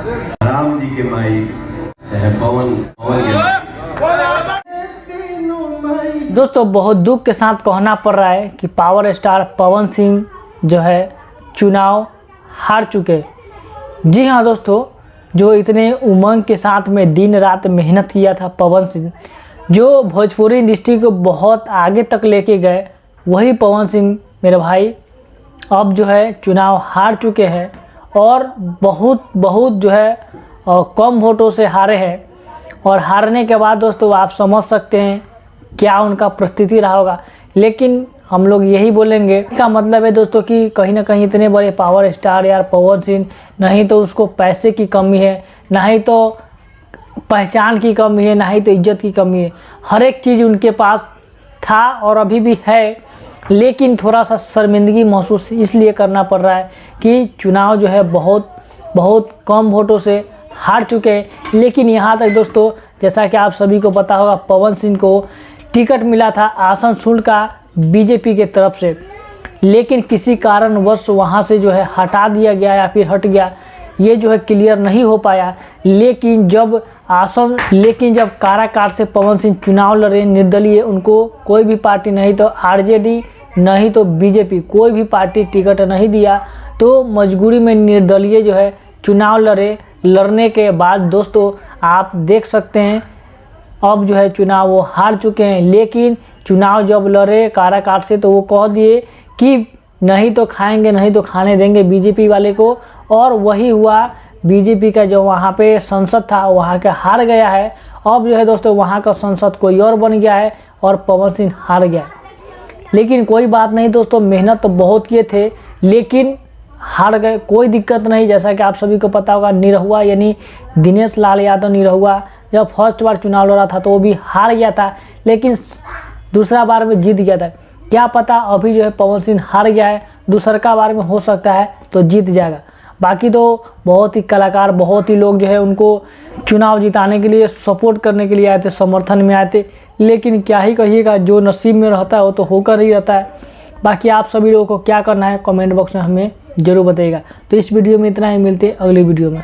राम जी के माई चाहे पवन दोस्तों बहुत दुख के साथ कहना पड़ रहा है कि पावर स्टार पवन सिंह जो है चुनाव हार चुके। जी हाँ दोस्तों, जो इतने उमंग के साथ में दिन रात मेहनत किया था पवन सिंह, जो भोजपुरी इंडस्ट्री को बहुत आगे तक लेके गए, वही पवन सिंह मेरे भाई अब जो है चुनाव हार चुके हैं और बहुत जो है कम वोटों से हारे हैं। और हारने के बाद दोस्तों आप समझ सकते हैं क्या उनका परिस्थिति रहा होगा। लेकिन हम लोग यही बोलेंगे, इसका मतलब है दोस्तों कि कहीं ना कहीं इतने बड़े पावर स्टार यार पवन सिंह, नहीं तो उसको पैसे की कमी है, नहीं तो पहचान की कमी है, नहीं तो इज्जत की कमी है। हर एक चीज़ उनके पास था और अभी भी है, लेकिन थोड़ा सा शर्मिंदगी महसूस इसलिए करना पड़ रहा है कि चुनाव जो है बहुत कम वोटों से हार चुके हैं। लेकिन यहाँ तक दोस्तों, जैसा कि आप सभी को पता होगा, पवन सिंह को टिकट मिला था आसनसोल का बीजेपी के तरफ से, लेकिन किसी कारणवश वहाँ से जो है हटा दिया गया या फिर हट गया, ये जो है क्लियर नहीं हो पाया। लेकिन जब काराकाट से पवन सिंह चुनाव लड़े निर्दलीय, उनको कोई भी पार्टी, नहीं तो आरजेडी नहीं तो बीजेपी, कोई भी पार्टी टिकट नहीं दिया, तो मजबूरी में निर्दलीय जो है चुनाव लड़ने के बाद दोस्तों आप देख सकते हैं अब जो है चुनाव वो हार चुके हैं। लेकिन चुनाव जब लड़े काराकाट से, तो वो कह दिए कि नहीं तो खाएंगे, नहीं तो खाने देंगे बीजेपी वाले को, और वही हुआ। बीजेपी का जो वहाँ पे संसद था वहाँ का हार गया है। अब जो है दोस्तों वहाँ का संसद कोई और बन गया है और पवन सिंह हार गया। लेकिन कोई बात नहीं दोस्तों, मेहनत तो बहुत किए थे लेकिन हार गए, कोई दिक्कत नहीं। जैसा कि आप सभी को पता होगा, निरहुआ यानी दिनेश लाल यादव निरहुआ जब फर्स्ट बार चुनाव लड़ा था तो वो भी हार गया था, लेकिन दूसरा बार में जीत गया था। क्या पता अभी जो है पवन सिंह हार गया है, दूसरा बार में हो सकता है तो जीत जाएगा। बाकी तो बहुत ही कलाकार, बहुत ही लोग जो है उनको चुनाव जिताने के लिए सपोर्ट करने के लिए आए थे, समर्थन में आए थे। लेकिन क्या ही कहिएगा, जो नसीब में रहता है वो तो होकर ही रहता है। बाकी आप सभी लोगों को क्या करना है कमेंट बॉक्स में हमें ज़रूर बताइएगा। तो इस वीडियो में इतना ही, मिलते हैं अगली वीडियो में।